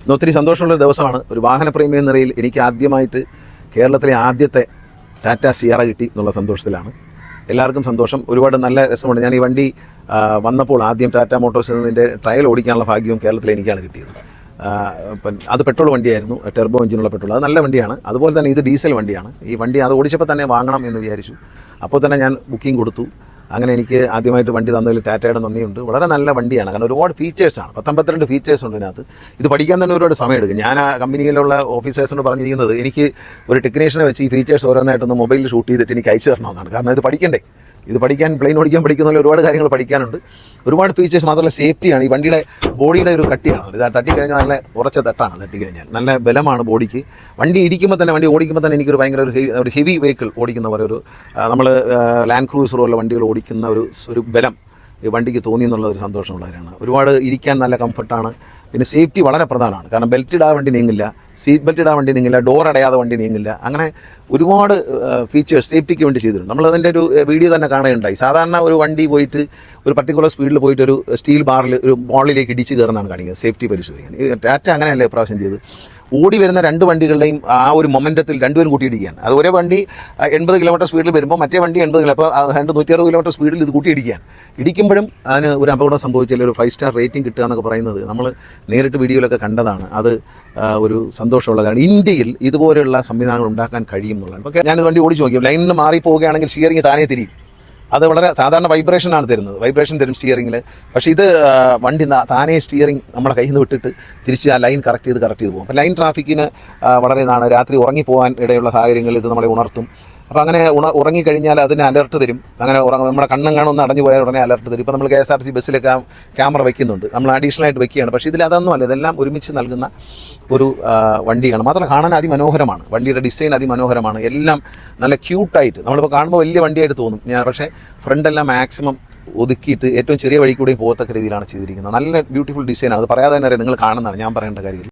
ഇന്ന് ഒത്തിരി സന്തോഷമുള്ളൊരു ദിവസമാണ്. ഒരു വാഹനപ്രേമി എന്ന നിലയിൽ എനിക്ക് ആദ്യമായിട്ട് കേരളത്തിലെ ആദ്യത്തെ ടാറ്റ സിയാറ കിട്ടി എന്നുള്ള സന്തോഷത്തിലാണ്. എല്ലാവർക്കും സന്തോഷം. ഒരുപാട് നല്ല രസമുണ്ട്. ഞാൻ ഈ വണ്ടി വന്നപ്പോൾ ആദ്യം ടാറ്റ മോട്ടോഴ്സ് എന്നതിൻ്റെ ട്രയൽ ഓടിക്കാനുള്ള ഭാഗ്യവും കേരളത്തിൽ എനിക്കാണ് കിട്ടിയത്. അത് പെട്രോൾ വണ്ടിയായിരുന്നു, ടെർബോ എഞ്ചിനുള്ള പെട്രോൾ. അത് നല്ല വണ്ടിയാണ്. അതുപോലെ തന്നെ ഇത് ഡീസൽ വണ്ടിയാണ്. ഈ വണ്ടി അത് ഓടിച്ചപ്പോൾ തന്നെ വാങ്ങണം എന്ന് വിചാരിച്ചു. അപ്പോൾ തന്നെ ഞാൻ ബുക്കിംഗ് കൊടുത്തു. അങ്ങനെ എനിക്ക് ആദ്യമായിട്ട് വണ്ടി തന്നതിൽ ടാറ്റയുടെ നന്ദിയുണ്ട്. വളരെ നല്ല വണ്ടിയാണ്. കാരണം ഒരുപാട് ഫീച്ചേഴ്സാണ്, 52 ഫീച്ചേഴ്സ് ഉണ്ട് ഇതിനകത്ത്. ഇത് പഠിക്കാൻ തന്നെ ഒരുപാട് സമയമെടുക്കും. ഞാൻ ആ കമ്പനിയിലുള്ള ഓഫീസേഴ്സിനോട് പറഞ്ഞിരിക്കുന്നത് എനിക്ക് ഒരു ടെക്നീഷ്യനെ വെച്ച് ഈ ഫീച്ചേഴ്സ് ഓരോന്നായിട്ടൊന്ന് മൊബൈലിൽ ഷൂട്ട് ചെയ്തിട്ട് എനിക്ക് അയച്ചു തരണമെന്നാണ്. കാരണം ഇത് പഠിക്കണ്ടേ, ഇത് പഠിക്കാൻ പ്ലെയിൻ ഓടിക്കാൻ പഠിക്കുന്ന ഒരുപാട് കാര്യങ്ങൾ പഠിക്കാനുണ്ട്. ഒരുപാട് ഫീച്ചേഴ്സ് മാത്രമല്ല സേഫ്റ്റിയാണ്. ഈ വണ്ടിയുടെ ബോഡിയുടെ ഒരു കട്ടിയാണ്. ഇത് തട്ടിക്കഴിഞ്ഞാൽ നല്ല ഉറച്ച തട്ടാണ്. തട്ടിക്കഴിഞ്ഞാൽ നല്ല ബലമാണ് ബോഡിക്ക്. വണ്ടി ഇരിക്കുമ്പോൾ തന്നെ, വണ്ടി ഓടിക്കുമ്പോൾ തന്നെ എനിക്കൊരു ഭയങ്കര ഒരു ഹെവി വെഹിക്കിൾ ഓടിക്കുന്ന പോലെ ഒരു നമ്മൾ ലാൻഡ് ക്രൂസർ പോലുള്ള വണ്ടികൾ ഓടിക്കുന്ന ഒരു ബലം ഈ വണ്ടിക്ക് തോന്നി എന്നുള്ള ഒരു സന്തോഷമുള്ളവരാണ്. ഒരുപാട് ഇരിക്കാൻ നല്ല കംഫർട്ടാണ്. പിന്നെ സേഫ്റ്റി വളരെ പ്രധാനമാണ്. കാരണം ബെൽറ്റ് ഇടാതെ വണ്ടി നീങ്ങില്ല, സീറ്റ് ബെൽറ്റ് ഇടാൻ വണ്ടി നീങ്ങില്ല, ഡോർ അടയാതെ വണ്ടി നീങ്ങില്ല. അങ്ങനെ ഒരുപാട് ഫീച്ചേഴ്സ് സേഫ്റ്റിക്ക് വേണ്ടി ചെയ്തിട്ടുണ്ട്. നമ്മളതിൻ്റെ ഒരു വീഡിയോ തന്നെ കാണുകയുണ്ടായി. സാധാരണ ഒരു വണ്ടി പോയിട്ട് ഒരു പർട്ടിക്കുലർ സ്പീഡിൽ പോയിട്ട് ഒരു സ്റ്റീൽ ബാറിൽ ഒരു മോളിലേക്ക് ഇടിച്ച് കയറുന്നതാണ് കാണിക്കുന്നത് സേഫ്റ്റി പരിശോധിക്കാൻ. ടാറ്റ അങ്ങനെയല്ല ഇപ്രാവശ്യം ചെയ്ത്. ഓടി വരുന്ന രണ്ട് വണ്ടികളുടെയും ആ ഒരു മൊമെൻറ്റത്തിൽ രണ്ടുപേരും കൂട്ടിയിടിക്കുകയാണ്. അത് ഒരേ വണ്ടി 80 കിലോമീറ്റർ സ്പീഡിൽ വരുമ്പോൾ മറ്റേ വണ്ടി 80 കിലോ, അപ്പോൾ 160 കിലോമീറ്റർ സ്പീഡിൽ ഇത് കൂട്ടിയിടിക്കുകയാണ്. ഇടിക്കുമ്പോഴും അതിന് ഒരു അപകടം സംഭവിച്ചാൽ ഒരു 5 സ്റ്റാർ റേറ്റിംഗ് കിട്ടുക എന്നൊക്കെ പറയുന്നത് നമ്മൾ നേരിട്ട് വീഡിയോയിലൊക്കെ കണ്ടതാണ്. അത് ഒരു സന്തോഷമുള്ള കാരണം ഇന്ത്യയിൽ ഇതുപോലെയുള്ള സംവിധാനങ്ങൾ ഉണ്ടാക്കാൻ കഴിയും എന്നുള്ളതാണ്. അപ്പോൾ ഞാൻ വണ്ടി ഓടിച്ച് നോക്കി, ലൈനിൽ മാറി പോവുകയാണെങ്കിൽ സ്റ്റിയറിംഗ് താനേ തിരിയും. അത് വളരെ സാധാരണ വൈബ്രേഷനാണ് തരുന്നത്, വൈബ്രേഷൻ തരും സ്റ്റിയറിംഗിൽ. പക്ഷേ ഇത് വണ്ടി താനേ സ്റ്റിയറിംഗ് നമ്മുടെ കയ്യിൽ നിന്ന് വിട്ടിട്ട് തിരിച്ച് ആ ലൈൻ കറക്റ്റ് ചെയ്ത് പോകും. അപ്പോൾ ലൈൻ ട്രാഫിക്കിന് വളരെ ഇതാണ്. രാത്രി ഉറങ്ങിപ്പോകാൻ ഇടയുള്ള സാഹചര്യങ്ങളിൽ ഇത് നമ്മളെ ഉണർത്തും. അപ്പോൾ അങ്ങനെ ഉറങ്ങിക്കഴിഞ്ഞാൽ അതിന് അലർട്ട് തരും. അങ്ങനെ നമ്മുടെ കണ്ണും കാണുമെന്ന് അടഞ്ഞു പോയാൽ ഉടനെ അലർട്ട് തരും. ഇപ്പോൾ നമ്മൾ KSRTC ബസ്സിലൊക്കെ ക്യാമറ വയ്ക്കുന്നുണ്ട്, നമ്മൾ അഡീഷണൽ ആയിട്ട് വയ്ക്കുകയാണ്. പക്ഷേ ഇതിൽ അതൊന്നും അല്ല, ഇതെല്ലാം ഒരുമിച്ച് നൽകുന്ന ഒരു വണ്ടിയാണ്. മാത്രമല്ല കാണാൻ അതിമനോഹരമാണ്. വണ്ടിയുടെ ഡിസൈൻ അതിമനോഹരമാണ്. എല്ലാം നല്ല ക്യൂട്ടായിട്ട് നമ്മളിപ്പോൾ കാണുമ്പോൾ വലിയ വണ്ടിയായിട്ട് തോന്നും. പക്ഷേ ഫ്രണ്ടെല്ലാം മാക്സിമം ഒതുക്കിയിട്ട് ഏറ്റവും ചെറിയ വഴി കൂടെയും പോകത്തക്ക രീതിയിലാണ് ചെയ്തിരിക്കുന്നത്. നല്ല ബ്യൂട്ടിഫുൾ ഡിസൈനാണ്. അത് പറയാതെ തന്നെ അറിയാം, നിങ്ങൾ കാണുന്നതാണ്, ഞാൻ പറയേണ്ട കാര്യമില്ല.